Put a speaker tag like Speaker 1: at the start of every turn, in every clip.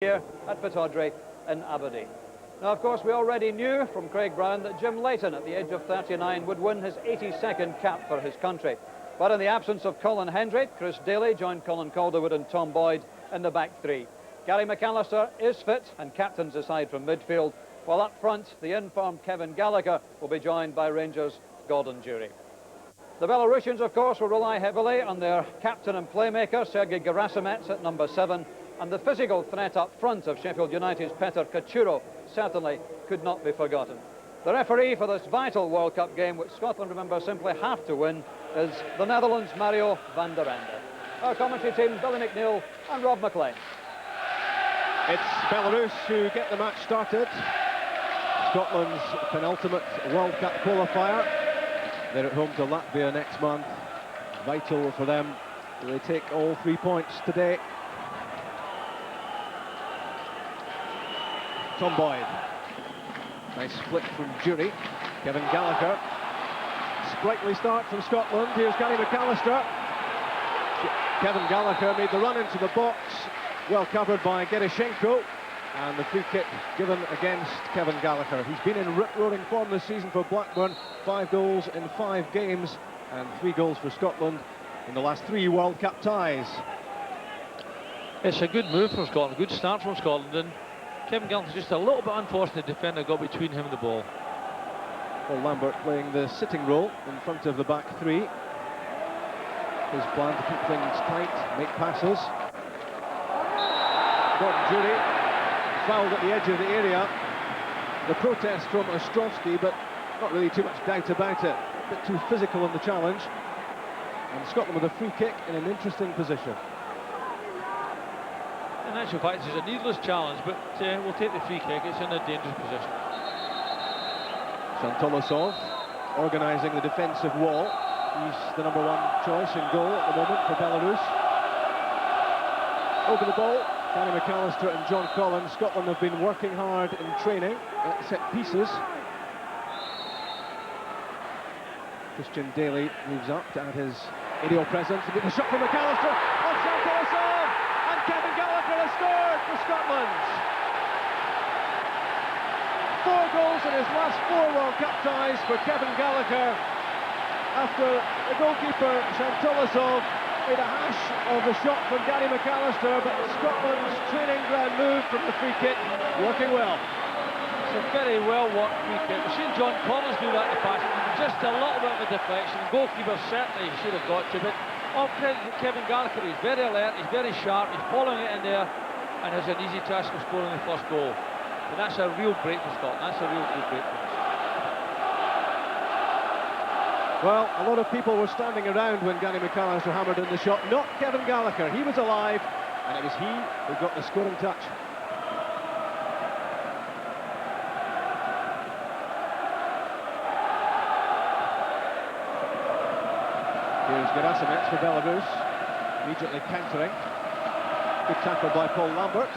Speaker 1: here at Pittodrie in Aberdeen. Now, of course, we already knew from Craig Brown that Jim Leighton, at the age of 39, would win his 82nd cap for his country. But in the absence of Colin Hendry, Chris Daly joined Colin Calderwood and Tom Boyd in the back three. Gary McAllister is fit and captains the side from midfield, while up front, the in-form Kevin Gallacher will be joined by Rangers' Gordon Durie. The Belarusians, of course, will rely heavily on their captain and playmaker, Sergei Gerasimets at number 7, and the physical threat up front of Sheffield United's Petr Kaczuro certainly could not be forgotten. The referee for this vital World Cup game, which Scotland, remember, simply have to win, is the Netherlands' Mario van der Ende. Our commentary team, Billy McNeil and Rob McLean.
Speaker 2: It's Belarus who get the match started. Scotland's penultimate World Cup qualifier. They're at home to Latvia next month. Vital for them. They take all 3 points today. Tom Boyd. Nice flick from Durie. Kevin Gallacher. Sprightly start from Scotland. Here's Gary McAllister. Kevin Gallacher made the run into the box. Well covered by Gerashenko. And the free kick given against Kevin Gallacher. He's been in rip-roaring form this season for Blackburn. 5 goals in 5 games. And 3 goals for Scotland in the last 3 World Cup ties.
Speaker 3: It's a good move from Scotland. Good start from Scotland. And Kevin Gallacher's just a little bit unfortunate. The defender got between him and the ball.
Speaker 2: Paul Lambert playing the sitting role in front of the back three. His plan to keep things tight, make passes. Gordon Durie fouled at the edge of the area. The protest from Ostrovsky, but not really too much doubt about it. A bit too physical in the challenge. And Scotland with a free kick in an interesting position.
Speaker 3: In actual fact, it's a needless challenge, but we'll take the free kick. It's in a dangerous position.
Speaker 2: Santolosov organising the defensive wall. He's the number 1 choice in goal at the moment for Belarus. Over the ball, Gary McAllister and John Collins. Scotland have been working hard in training at set pieces. Christian Daly moves up to add his aerial presence. And get the shot from McAllister on Santolosov! And Kevin Gallacher has scored for Scotland! 4 goals in his last 4 World Cup ties for Kevin Gallacher, after the goalkeeper Santolosov made a hash of the shot from Gary McAllister, but Scotland's training ground move from the free kick working well.
Speaker 3: It's a very well worked free kick. We've seen John Collins do that in the past. Just a little bit of a deflection. The goalkeeper certainly should have got to, but all credit to Kevin Gallacher. He's very alert, he's very sharp, he's following it in there, and has an easy task of scoring the first goal. And that's a real break for Scotland. That's a real good break for us.
Speaker 2: Well, a lot of people were standing around when Gary McAllister hammered in the shot. Not Kevin Gallacher. He was alive, and it was he who got the scoring touch. Here's Gerasimets for Belarus, immediately countering. Good tackle by Paul Lambert.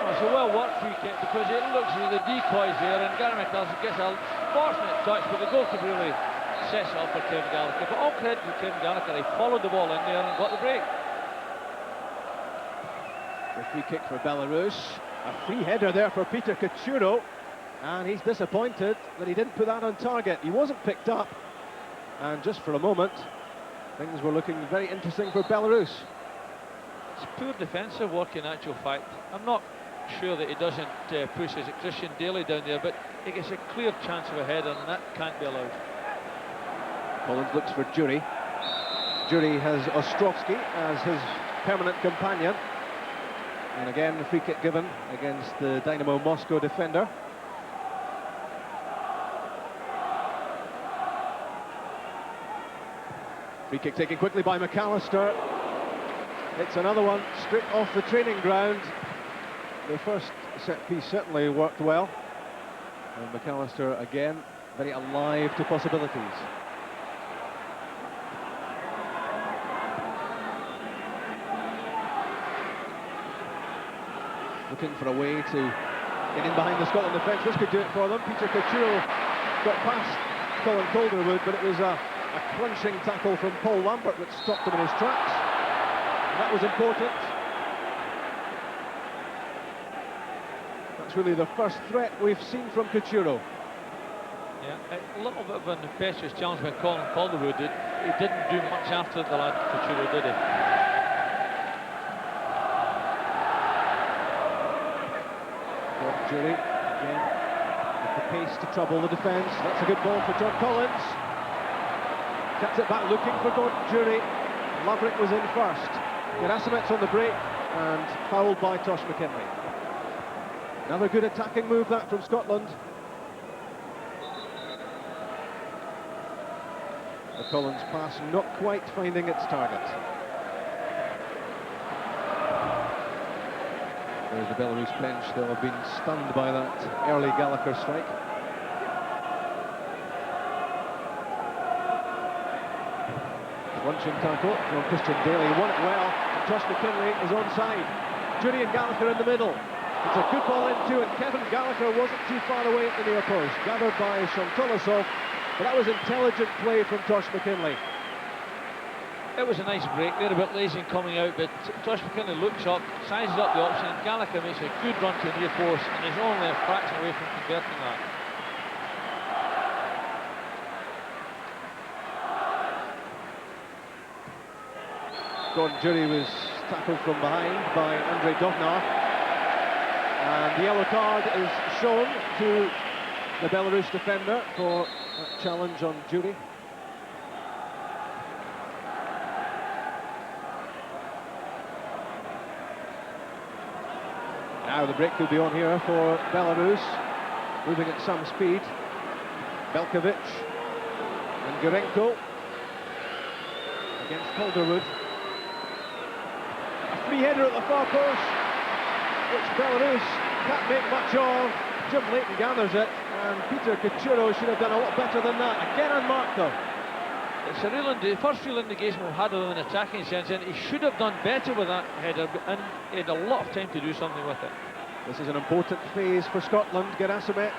Speaker 3: It's a well-worked free kick because it looks as the decoys there, and Gary McAllister gets a fortunate touch, but the goalkeeper really sets it up for Kevin Gallacher. But all credit to Kevin Gallacher, he followed the ball in there and got the break.
Speaker 2: The free kick for Belarus. A free header there for Petr Kaczuro, and he's disappointed that he didn't put that on target. He wasn't picked up, and just for a moment, things were looking very interesting for Belarus.
Speaker 3: It's poor defensive work in actual fact. I'm not sure that he doesn't push his Christian Daly down there, but he gets a clear chance of a header, and that can't be allowed.
Speaker 2: Collins looks for Durie. Durie has Ostrovsky as his permanent companion. And again, the free kick given against the Dynamo Moscow defender. Free kick taken quickly by McAllister. It's another one straight off the training ground. The first set piece certainly worked well. And McAllister again, very alive to possibilities. Looking for a way to get in behind the Scotland defence. This could do it for them. Petr Kaczuro got past Colin Calderwood, but it was a A crunching tackle from Paul Lambert that stopped him in his tracks. And that was important. That's really the first threat we've seen from Couture.
Speaker 3: Yeah, a little bit of an impetuous challenge by Colin Calderwood. He didn't do much after the lad Couture, did he?
Speaker 2: Jury again with the pace to trouble the defence. That's a good ball for John Collins. Cuts it back looking for Gordon Jury. Laverick was in first. Gerasimet's on the break and fouled by Tosh McKinley. Another good attacking move that from Scotland. The Collins pass not quite finding its target. There's the Belarus bench. They'll have been stunned by that early Gallacher strike. Crunching tackle from Christian Daly. Won it well. And Tosh McKinley is onside. Judy and Gallacher in the middle. It's a good ball into it. Kevin Gallacher wasn't too far away at the near post. Gathered by Sean Tolasov. But that was intelligent play from Tosh McKinley.
Speaker 3: It was a nice break there, a bit lazy in coming out, but Tosh McKinley looks up, sizes up the option, and Gallacher makes a good run to the near post, and is only a fraction away from converting that.
Speaker 2: Gordon Jury was tackled from behind by Andrei Dovnar, and the yellow card is shown to the Belarus defender for that challenge on Jury. Now the break could be on here for Belarus, moving at some speed. Belkovic and Gurenko against Calderwood. A free header at the far post, which Belarus can't make much of. Jim Leighton gathers it, and Peter Couture should have done a lot better than that. Again unmarked though.
Speaker 3: It's a the first real indication we've had of him in an attacking sense, and he should have done better with that header, and he had a lot of time to do something with it.
Speaker 2: This is an important phase for Scotland. Gerasimet.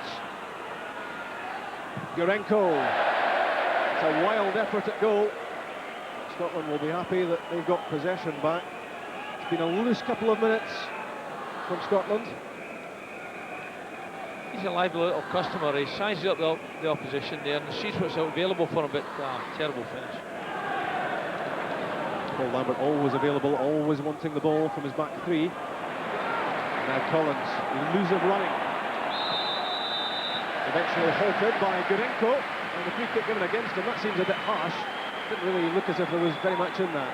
Speaker 2: Gurenko. It's a wild effort at goal. Scotland will be happy that they've got possession back. It's been a loose couple of minutes from Scotland.
Speaker 3: He's a lively little customer. He sizes up the opposition there and sees what's available for him, but terrible finish.
Speaker 2: Paul Lambert always available, always wanting the ball from his back three. And now Collins, elusive running. Eventually halted by Gurenko, and the free kick given against him. That seems a bit harsh. Didn't really look as if there was very much in that.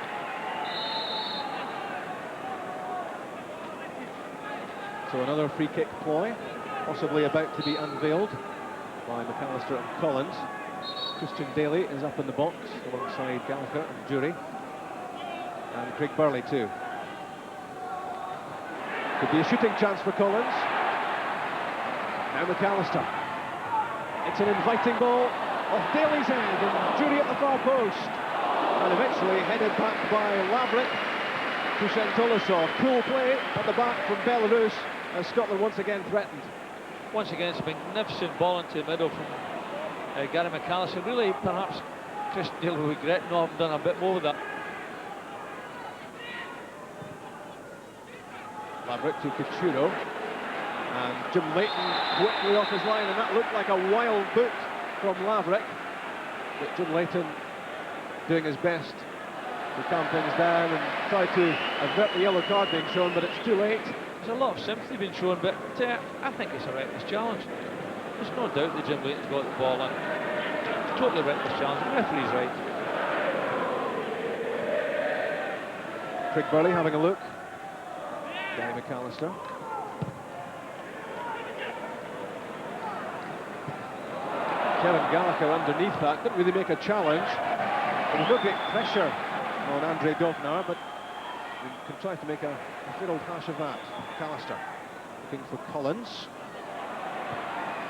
Speaker 2: So another free kick ploy, possibly about to be unveiled by McAllister and Collins. Christian Daly is up in the box alongside Gallacher and Jury. And Craig Burley too. Could be a shooting chance for Collins. Now McAllister. It's an inviting ball off Daly's head, and Jury at the far post. And eventually headed back by Laverick to Tolasov. Cool play at the back from Belarus as Scotland once again threatened.
Speaker 3: Once again, it's a magnificent ball into the middle from Gary McAllister. Really, perhaps Christian Daly will regret not having done a bit more with that.
Speaker 2: Laverick to Couture, and Jim Leighton quickly off his line, and that looked like a wild boot from Laverick. But Jim Leighton doing his best to calm things down and try to avert the yellow card being shown, but it's too late.
Speaker 3: There's a lot of sympathy being shown, but I think it's a reckless challenge. There's no doubt that Jim Leighton's got the ball in. It's totally reckless challenge. The referee's right.
Speaker 2: Craig Burley having a look. Gary McAllister. Kevin Gallacher underneath that, didn't really make a challenge. There was no great pressure on Andrei Dovnar, but we contrived to make a good old hash of that. McAllister looking for Collins.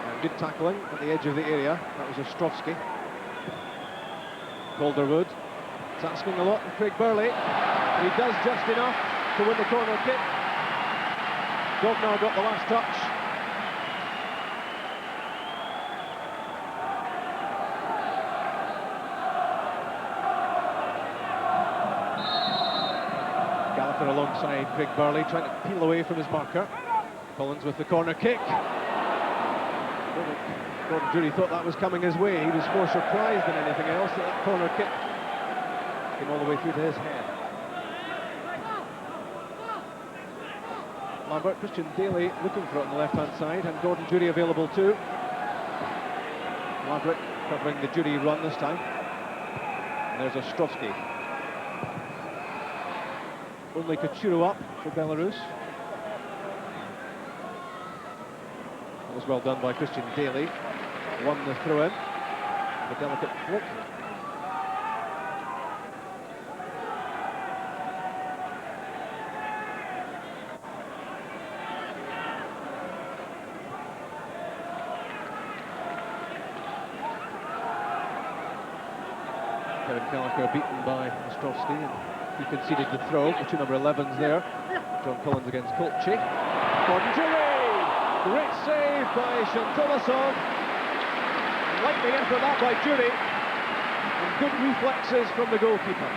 Speaker 2: And good tackling at the edge of the area. That was Ostrovsky. Calderwood. It's asking a lot of Craig Burley. He does just enough to win the corner kick. Dovnar got the last touch. McAllister alongside Craig Burley, trying to peel away from his marker. Collins with the corner kick. Gordon Durie thought that was coming his way. He was more surprised than anything else that that corner kick came all the way through to his head. Lambert, Christian Daly looking for it on the left-hand side, and Gordon Durie available too. Lambert covering the Durie run this time. And there's Ostrovsky. Only Kachuro up for Belarus. That was well done by Christian Daly. Won the throw-in. A delicate flick. Kevin Gallacher beaten by Ostrovsky, and he conceded the throw. The two number 11s there. John Collins against Kolchi. Gordon Durie! Great save by Shantolasov. Lightning in for that by Durie. And good reflexes from the goalkeeper.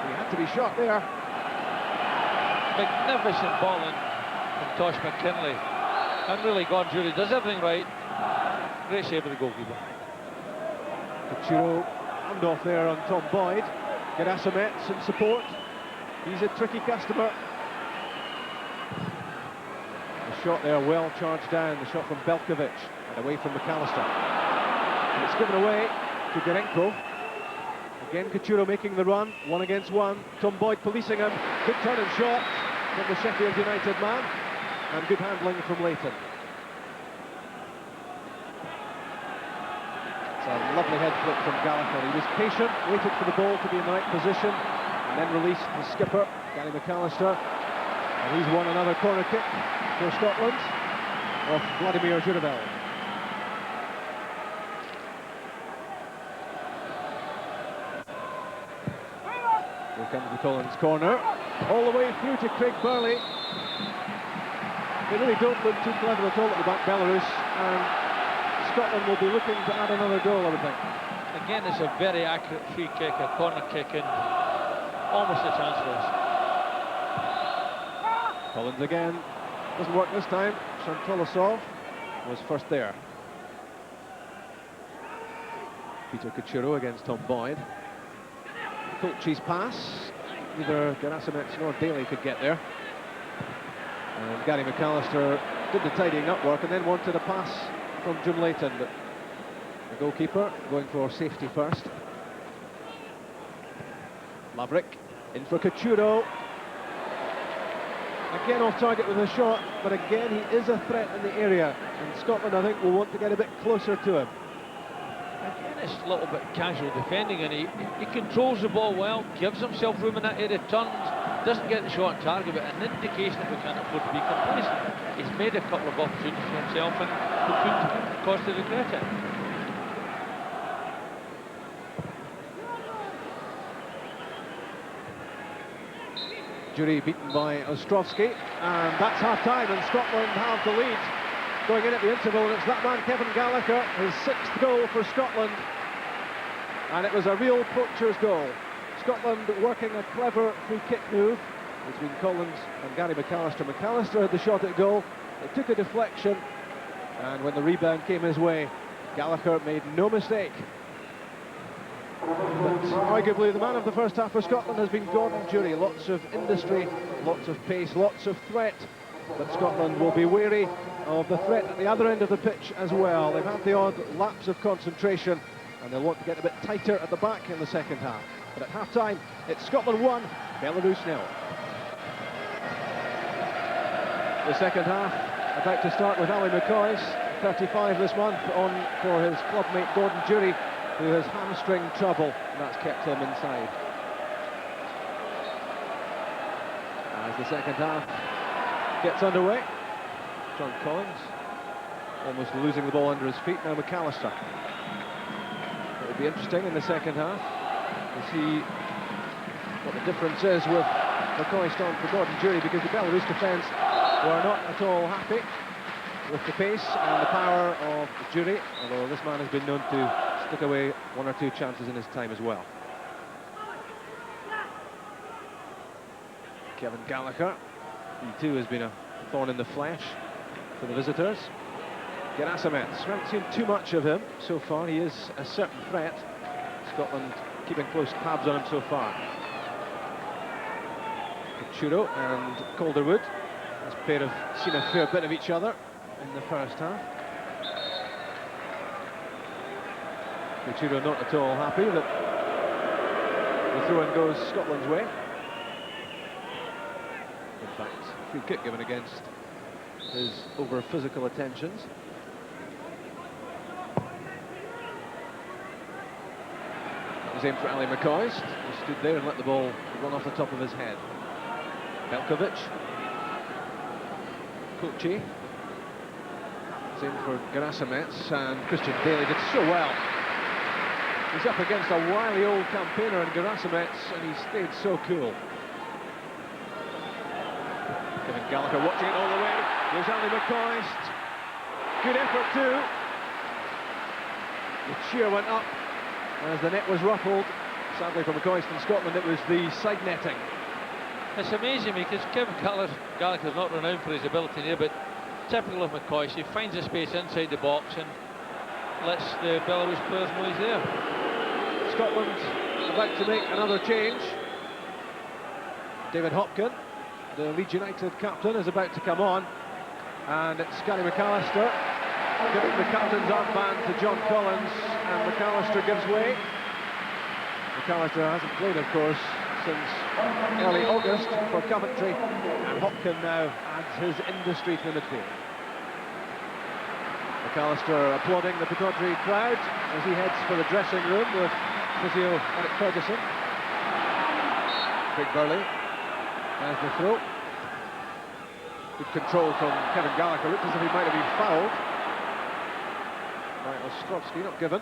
Speaker 2: He had to be shot there.
Speaker 3: Magnificent ball in from Tosh McKinley. And really, Gordon Durie does everything right. Great save of the goalkeeper.
Speaker 2: Kachuro handoff there on Tom Boyd. Gerasimetz in support. He's a tricky customer. The shot there well charged down. The shot from Belkovic and away from McAllister. And it's given away to Gerenko. Again Kachuro making the run. 1 against 1. Tom Boyd policing him. Good turn and shot from the Sheffield United man. And good handling from Leighton. It's a lovely head flick from Gallacher. He was patient, waited for the ball to be in the right position, and then released the skipper, Gary McAllister. And he's won another corner kick for Scotland off Vladimir Zhuraveld. Here comes the Collins corner, all the way through to Craig Burley. They really don't look too clever at all at the back, Belarus, and Scotland will be looking to add another goal, I would think.
Speaker 3: Again, it's a very accurate free kick, a corner kick, and almost a chance for us.
Speaker 2: Collins again, doesn't work this time. Shantolasov was first there. Peter Kachuro against Tom Boyd. Kolchi's pass, neither Gerasimetz nor Daly could get there. And Gary McAllister did the tidying up work and then wanted a pass from Jim Leighton, but the goalkeeper going for safety first. Maverick in for Kachuro. Again off target with a shot, but again he is a threat in the area, and Scotland I think will want to get a bit closer to him.
Speaker 3: Again, it's a little bit casual defending, and he controls the ball well, gives himself room in that area, turns, doesn't get the shot on target, but an indication that we can't afford to be complacent. He's made a couple of opportunities for himself, and could cause to regret it.
Speaker 2: Durie beaten by Ostrovsky, and that's half-time, and Scotland have the lead going in at the interval, and it's that man Kevin Gallacher, his 6th goal for Scotland, and it was a real poacher's goal. Scotland working a clever free kick move between Collins and Gary McAllister. McAllister had the shot at goal, it took a deflection, and when the rebound came his way, Gallacher made no mistake. But arguably the man of the first half for Scotland has been Gordon Durie. Lots of industry, lots of pace, lots of threat, but Scotland will be wary of the threat at the other end of the pitch as well. They've had the odd lapse of concentration, and they'll want to get a bit tighter at the back in the second half. But at half-time, it's Scotland 1, Belarus 0. The second half about to start with Ali McCoy's 35 this month on for his clubmate Gordon Durie, who has hamstring trouble, and that's kept him inside. As the second half gets underway, John Collins almost losing the ball under his feet. Now McAllister. It'll be interesting in the second half to see what the difference is with McCoy starting for Gordon Durie, because the Belarus defence were not at all happy with the pace and the power of Durie, although this man has been known to stick away 1 or 2 chances in his time as well. Kevin Gallacher, he too has been a thorn in the flesh for the visitors. Gerasimets, haven't seen too much of him so far. He is a certain threat. Scotland keeping close tabs on him so far. Pittodrie and Calderwood. This pair have seen a fair bit of each other in the first half. Pittodrie not at all happy that the throw-in goes Scotland's way. In fact, free kick given against his over-physical attentions. That was aimed for Ali McCoist, who stood there and let the ball run off the top of his head. Belkovic. Kochi. Same for Gerasimets, and Christian Daly did so well. He's up against a wily old campaigner in Gerasimets, and he stayed so cool. Kevin Gallacher watching it all the way. Here's Ali McCoist. Good effort too. The cheer went up as the net was ruffled. Sadly for McCoist in Scotland, it was the side netting.
Speaker 3: It's amazing because Kevin Gallagher's not renowned for his ability here, but typical of McCoist, he finds a space inside the box and lets the Belarus players know he's there.
Speaker 2: Scotland about to make another change. David Hopkins, the Leeds United captain, is about to come on, and it's Gary McAllister giving the captain's armband to John Collins, and McAllister gives way. McAllister hasn't played, of course, since early August for Coventry, and Hopkins now adds his industry to the midfield. McAllister applauding the Pittodrie crowd as he heads for the dressing room with physio Eric Ferguson. Craig Burley has the throw. Good control from Kevin Gallacher. Looked as if he might have been fouled. Right, Ostrovsky not given.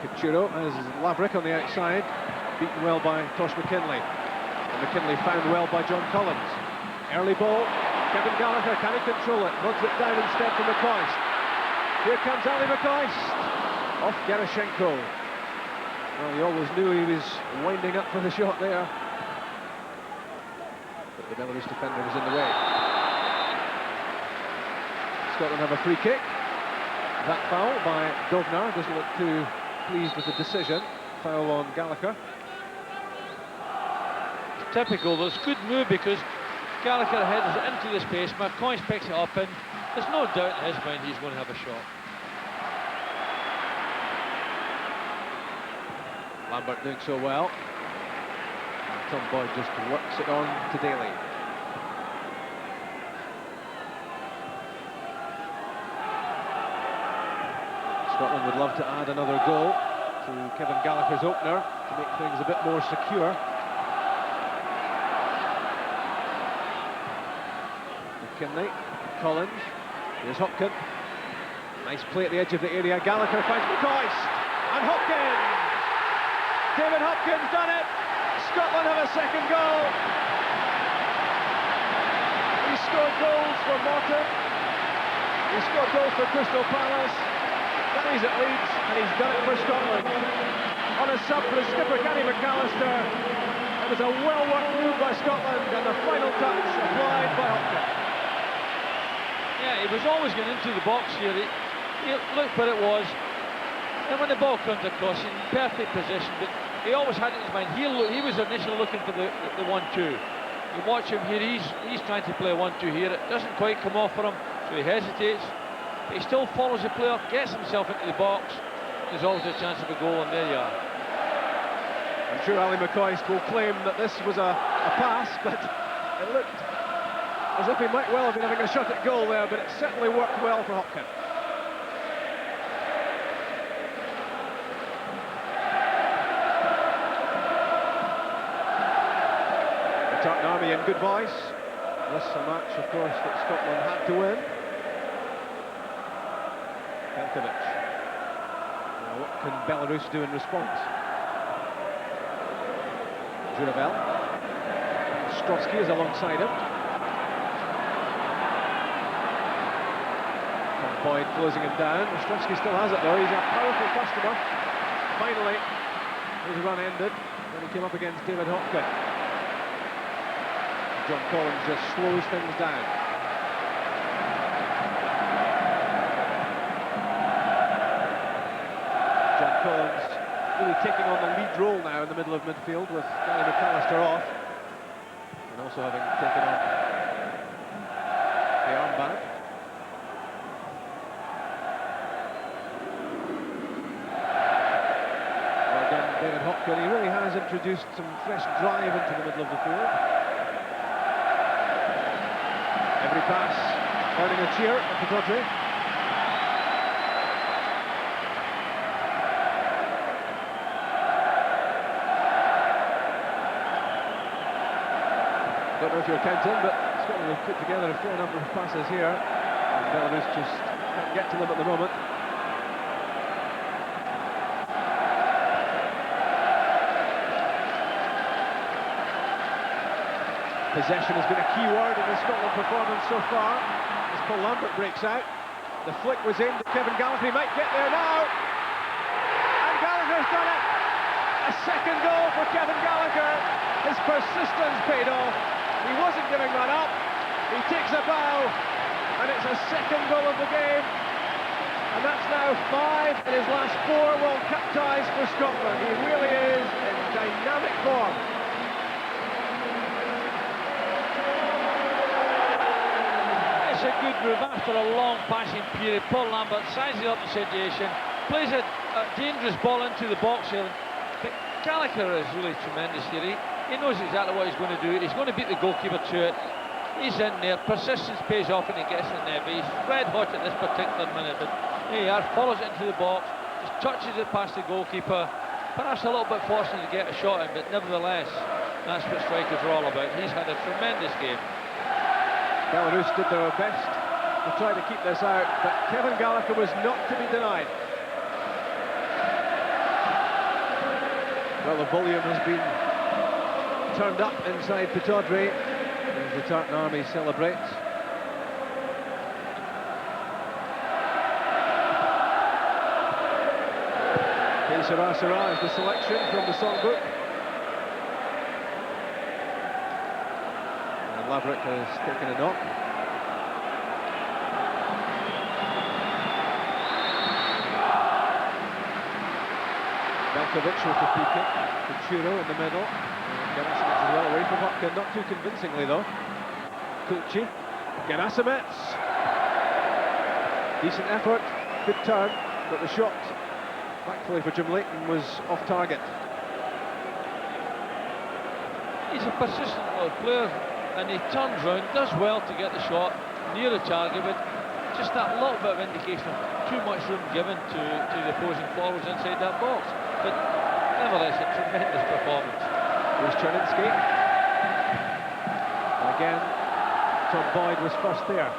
Speaker 2: Pittodrie has Laverick on the outside, beaten well by Tosh McKinley. And McKinley found well by John Collins. Early ball. Kevin Gallacher, can he control it? Nods it down instead for McCoist. Here comes Ali McCoist. Off Gerashenko. Well, he always knew he was winding up for the shot there. But the Belarus defender was in the way. Scotland have a free kick. That foul by Dovnar doesn't look too pleased with the decision. Foul on Gallacher.
Speaker 3: Typical, there's good move because Gallacher heads it into the space, McCoist picks it up, and there's no doubt in his mind he's going to have a shot.
Speaker 2: Lambert doing so well. And Tom Boyd just works it on to Daly. Scotland would love to add another goal to Kevin Gallacher's opener to make things a bit more secure. McKinley, Collins, here's Hopkins. Nice play at the edge of the area. Gallacher finds McCoist, and Hopkins! David Hopkins done it! Scotland have a second goal! He scored goals for Morton. He scored goals for Crystal Palace. Then he's at Leeds, and he's done it for Scotland. On a sub for the skipper, Gary McAllister. It was a well-worked move by Scotland, and the final touch applied by Hopkins.
Speaker 3: Yeah, he was always getting into the box here. He looked where it was. And when the ball comes across, in perfect position, but he always had it in his mind. He was initially looking for the 1-2. You watch him here, he's trying to play a 1-2 here. It doesn't quite come off for him, so he hesitates. But he still follows the player, gets himself into the box. There's always a chance of a goal, and there you are.
Speaker 2: I'm sure Ali McCoist will claim that this was a pass, but it looked as if he might well have been having a shot at goal there, but it certainly worked well for Hopkins. The Tartan Army in good voice. This is a match, of course, that Scotland had to win. Belkovic. Now, what can Belarus do in response? Juravel. Ostrovsky is alongside him. Tom Boyd closing him down. Ostrovsky still has it though. He's a powerful customer. Finally, his run ended. when he came up against David Hopkins. John Collins just slows things down. John Collins really taking on the lead role now in the middle of midfield with Gary McAllister off, and also having taken on the armband. Well done, David Hopkins. He really has introduced some fresh drive into the middle of the field. Every pass earning a cheer at Pittodrie. Don't know if you're counting, but Scotland have put together a fair number of passes here, and Belarus just can't get to them at the moment. Possession has been a key word in the Scotland performance so far, as Paul Lambert breaks out. The flick was aimed at Kevin Gallacher. He might get there now, and Gallagher's done it! A second goal for Kevin Gallacher. His persistence paid off. He wasn't giving that up. He takes a bow, and it's a second goal of the game. And that's now 5 in his last 4 World Cup ties for Scotland. He really is in dynamic form.
Speaker 3: It's a good move after a long passing period. Paul Lambert sizes up the situation, plays a dangerous ball into the box here. But Gallacher is really tremendous here. He knows exactly what he's going to do. He's going to beat the goalkeeper to it. He's in there. Persistence pays off when he gets in there. But he's red hot at this particular minute. But here you are, follows it into the box, just touches it past the goalkeeper. Perhaps a little bit fortunate to get a shot in, but nevertheless, that's what strikers are all about. He's had a tremendous game.
Speaker 2: Belarus did their best to try to keep this out, but Kevin Gallacher was not to be denied. Well, the volume has been turned up inside Pittodrie as the Tartan Army celebrates. Que sera sera is the selection from the songbook. And Laverick has taken a knock. Velkovic with the free kick. Pittodrie in the middle. Gerasimets as well, away from Hopkins, not too convincingly though. Kulchi, Gerasimets. Decent effort, good turn, but the shot, thankfully for Jim Leighton, was off target.
Speaker 3: He's a persistent little player, and he turns round, does well to get the shot near the target, but just that little bit of indication of too much room given to the opposing forwards inside that box. But nevertheless, a tremendous performance.
Speaker 2: Here's Cherninsky. And again, Tom Boyd was first there.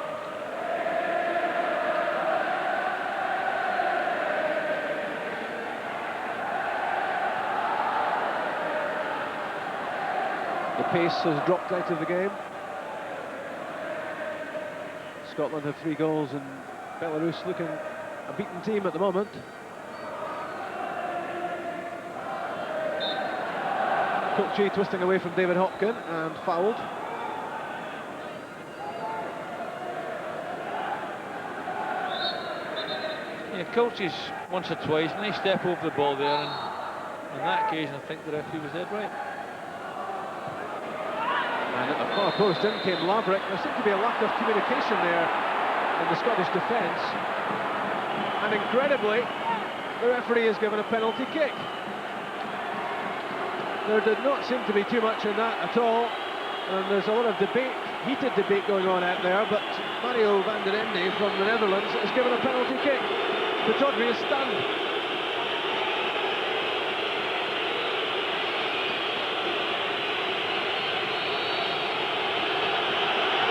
Speaker 2: The pace has dropped out of the game. Scotland have 3 goals and Belarus looking a beaten team at the moment. Kulchi twisting away from David Hopkins and fouled.
Speaker 3: Yeah, Kulchi's once or twice, nice step over the ball there, and on that occasion I think the referee was dead right.
Speaker 2: And at the far post in came Laverick. There seemed to be a lack of communication there in the Scottish defence, and incredibly the referee has given a penalty kick. There did not seem to be too much in that at all, and there's a lot of debate, heated debate going on out there, but Mario van der Ende from the Netherlands has given a penalty kick. Pittodrie is stunned.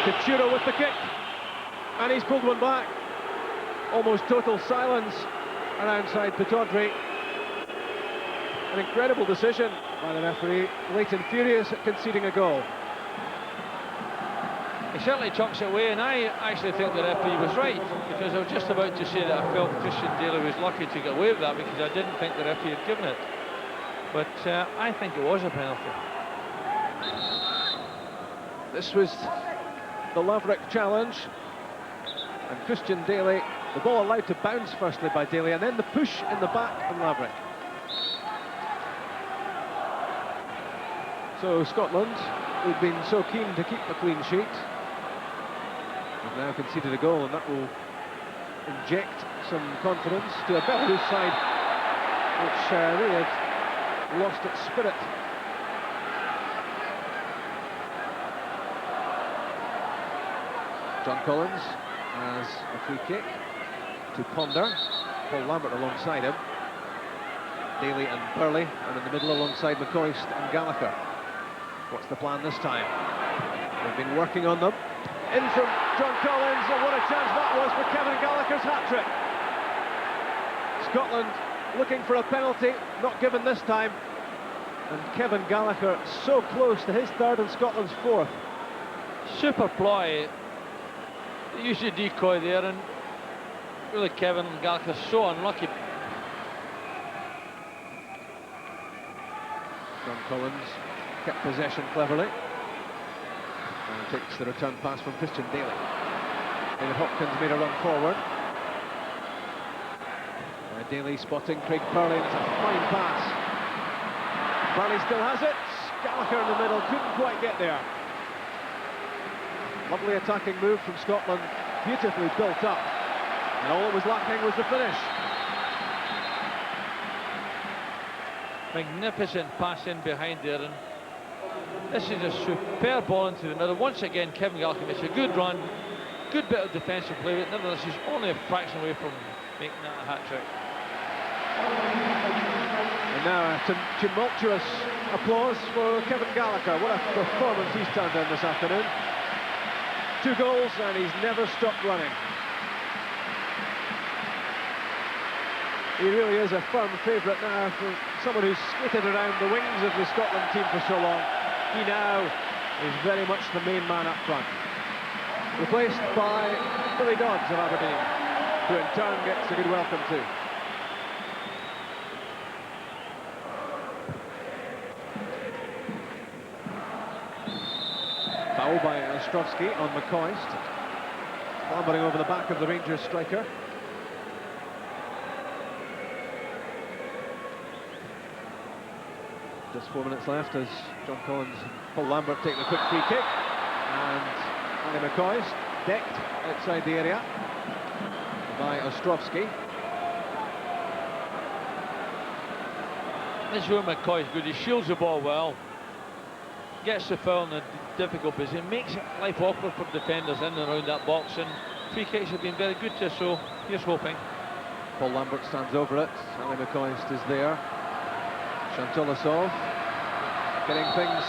Speaker 2: Pittodrie with the kick, and he's pulled one back. Almost total silence around side Pittodrie. An incredible decision by the referee. Leighton furious at conceding a goal.
Speaker 3: He certainly chucks it away, and I actually think the referee was right, because I was just about to say that I felt Christian Daly was lucky to get away with that, because I didn't think the referee had given it. but I think it was a penalty.
Speaker 2: This was the Laverick challenge, and Christian Daly, the ball allowed to bounce firstly by Daly, and then the push in the back from Laverick. So Scotland, who've been so keen to keep a clean sheet, have now conceded a goal, and that will inject some confidence to a Belarus side which really had lost its spirit. John Collins has a free kick to Ponder. Paul Lambert alongside him. Daly and Burley, and in the middle alongside McCoist and Gallacher. What's the plan this time? They've been working on them. In from John Collins, and what a chance that was for Kevin Gallagher's hat-trick. Scotland looking for a penalty, not given this time. And Kevin Gallacher so close to his third and Scotland's fourth.
Speaker 3: Super ploy. They used a decoy there, and really Kevin Gallagher so unlucky.
Speaker 2: John Collins kept possession cleverly and takes the return pass from Christian Daly. David Hopkins made a run forward. Daly spotting Craig Burley, and it's a fine pass. Burley still has it. Gallagher in the middle, couldn't quite get there. Lovely attacking move from Scotland, beautifully built up, and all that was lacking was the finish.
Speaker 3: Magnificent pass in behind there, and this is a superb ball into the middle. Once again, Kevin Gallagher makes a good run, good bit of defensive play, but nevertheless he's only a fraction away from making that a hat-trick.
Speaker 2: And now a tumultuous applause for Kevin Gallagher. What a performance he's turned in this afternoon. 2 goals, and he's never stopped running. He really is a firm favourite now for someone who's skated around the wings of the Scotland team for so long. He now is very much the main man up front. Replaced by Billy Dodds of Aberdeen, who in turn gets a good welcome too. Foul by Ostrovsky on McCoist, clambering over the back of the Rangers striker. Just 4 minutes left as John Collins and Paul Lambert take the quick free kick, and Ali McCoist decked outside the area by Ostrovsky.
Speaker 3: This is where McCoy is good. He shields the ball well, gets the foul in a difficult position, makes life awkward for defenders in and around that box, and free kicks have been very good to us, so here's hoping.
Speaker 2: Paul Lambert stands over it, Ali McCoist is there. Shantulasov getting things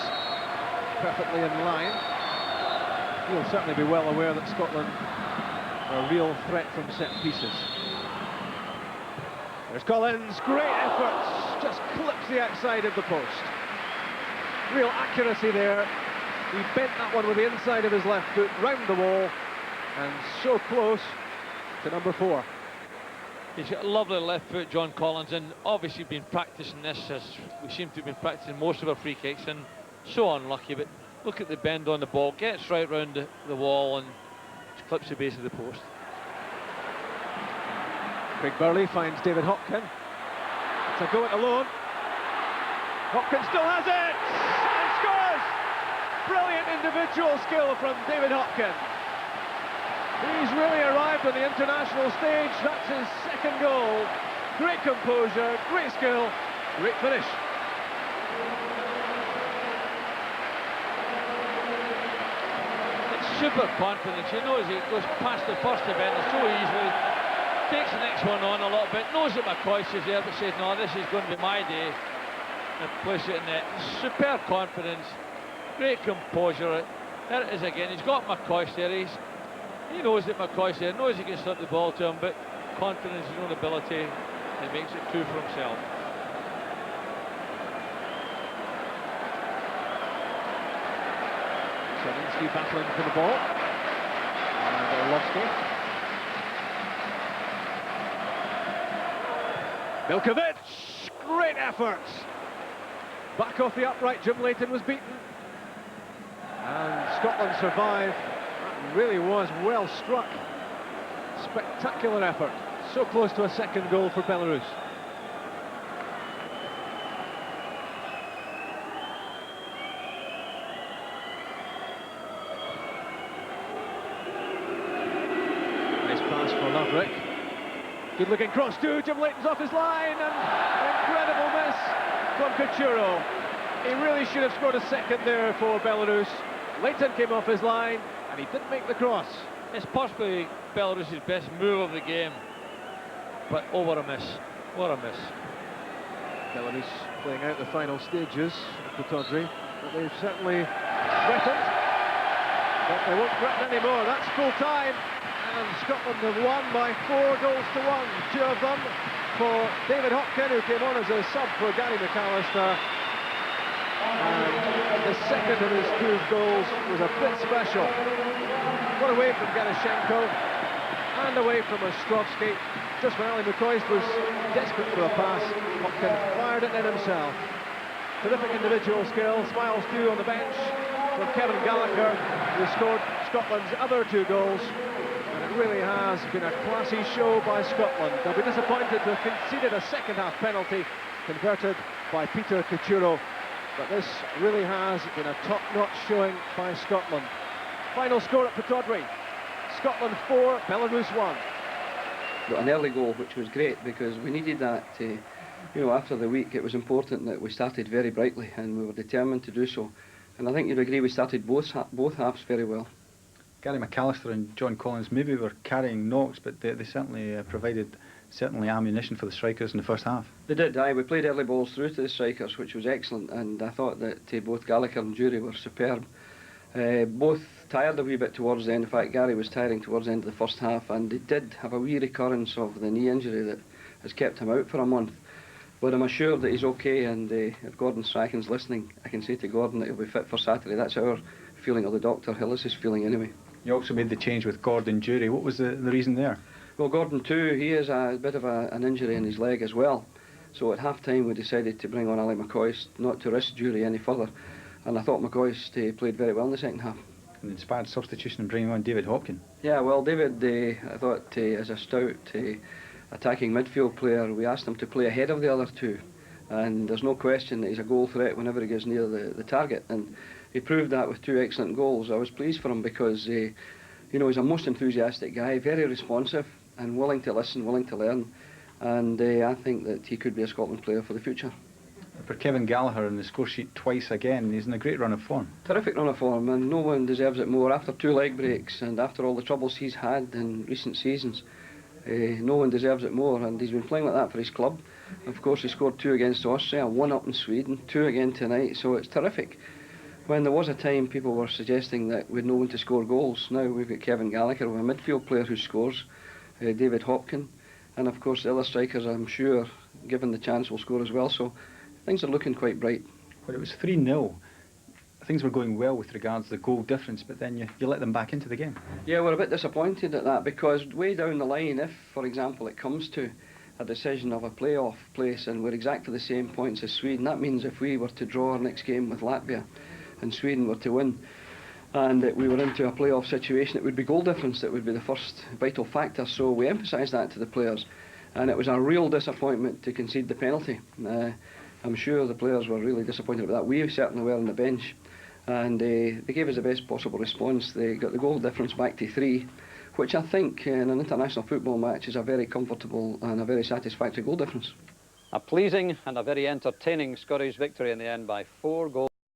Speaker 2: perfectly in line. He'll certainly be well aware that Scotland are a real threat from set pieces. There's Collins, great efforts, just clips the outside of the post. Real accuracy there. He bent that one with the inside of his left foot round the wall, and so close to number 4.
Speaker 3: He's got a lovely left foot, John Collins, and obviously been practicing this as we seem to have been practicing most of our free kicks, and so unlucky, but look at the bend on the ball, gets right round the wall and clips the base of the post.
Speaker 2: Craig Burley finds David Hopkins. It's a go it alone. Hopkins still has it and scores! Brilliant individual skill from David Hopkins. He's really arrived on the international stage. That's his second goal. Great composure, great skill, great finish.
Speaker 3: It's super confidence. He knows he goes past the first defender so easily, takes the next one on a little bit, knows that McCoist is there, but says, no, this is going to be my day, and place it in net. Superb confidence, great composure. There it is again. He's got McCoist there. He knows that McCoy's there, knows he can slip the ball to him, but confidence in his own ability, and makes it 2 for himself.
Speaker 2: Selinsky battling for the ball. And Orlovsky. Milkovic, great effort. Back off the upright, Jim Leighton was beaten. And Scotland survived. That really was well struck. Spectacular effort. So close to a second goal for Belarus. Nice pass for Laverick. Good looking cross too. Jim Leighton's off his line, and an incredible miss from Couture. He really should have scored a second there for Belarus. Leighton came off his line, and he didn't make the cross.
Speaker 3: It's possibly Belarus's best move of the game, but oh, what a miss. What a miss.
Speaker 2: Belarus playing out the final stages of Pittodrie, but they've certainly threatened. But they won't threaten anymore. That's full time, and Scotland have won by 4 goals to 1. 2 of them for David Hopkins, who came on as a sub for Gary McAllister. And the second of his 2 goals was a bit special. Got away from Gallacher and away from Ostrovsky. Just when Ali McCoist was desperate for a pass, Hopkins fired it in himself. Terrific individual skill. Smiles too on the bench from Kevin Gallacher, who scored Scotland's other 2 goals. And it really has been a classy show by Scotland. They'll be disappointed to have conceded a second-half penalty converted by Peter Couture. But this really has been a top-notch showing by Scotland. Final score at Pittodrie: Scotland 4, Belarus 1.
Speaker 4: Got an early goal, which was great because we needed that. After the week, it was important that we started very brightly, and we were determined to do so. And I think you'd agree we started both halves very well.
Speaker 5: Gary McAllister and John Collins maybe were carrying knocks, but they certainly provided ammunition for the strikers in the first half.
Speaker 4: They did, aye. We played early balls through to the strikers, which was excellent, and I thought that both Gallacher and Jury were superb. Both tired a wee bit towards the end. In fact, Gary was tiring towards the end of the first half, and he did have a wee recurrence of the knee injury that has kept him out for a month. But I'm assured that he's okay, and if Gordon Strachan's listening, I can say to Gordon that he'll be fit for Saturday. That's our feeling, or the Dr. Hillis' feeling anyway.
Speaker 5: You also made the change with Gordon Jury. What was the reason there?
Speaker 4: Well, Gordon too, he has a bit of an injury in his leg as well. So at half-time we decided to bring on Ali McCoist, not to risk Jury any further. And I thought McCoist played very well in the second half.
Speaker 5: An inspired substitution and bringing on David Hopkins.
Speaker 4: Yeah, well, David, I thought as a stout attacking midfield player, we asked him to play ahead of the other 2. And there's no question that he's a goal threat whenever he gets near the target. And he proved that with 2 excellent goals. I was pleased for him because, he's a most enthusiastic guy, very responsive and willing to listen, willing to learn. And I think that he could be a Scotland player for the future.
Speaker 5: For Kevin Gallacher in the score sheet twice again, he's in a great run of form.
Speaker 4: Terrific run of form, and no one deserves it more. After 2 leg breaks and after all the troubles he's had in recent seasons, no one deserves it more, and he's been playing like that for his club. Of course, he scored 2 against Austria, 1 up in Sweden, 2 again tonight, so it's terrific. When there was a time people were suggesting that we'd no one to score goals, now we've got Kevin Gallacher, a midfield player who scores, David Hopkins, and of course the other strikers, I'm sure, given the chance, will score as well, so things are looking quite bright.
Speaker 5: Well, it was 3-0. Things were going well with regards to the goal difference, but then you let them back into the game.
Speaker 4: Yeah, we're a bit disappointed at that, because way down the line, if, for example, it comes to a decision of a playoff place and we're exactly the same points as Sweden, that means if we were to draw our next game with Latvia and Sweden were to win, and we were into a playoff situation, it would be goal difference that would be the first vital factor. So we emphasised that to the players, and it was a real disappointment to concede the penalty. I'm sure the players were really disappointed about that. We certainly were on the bench, and they gave us the best possible response. They got the goal difference back to 3, which I think in an international football match is a very comfortable and a very satisfactory goal difference.
Speaker 1: A pleasing and a very entertaining Scottish victory in the end by 4 goals.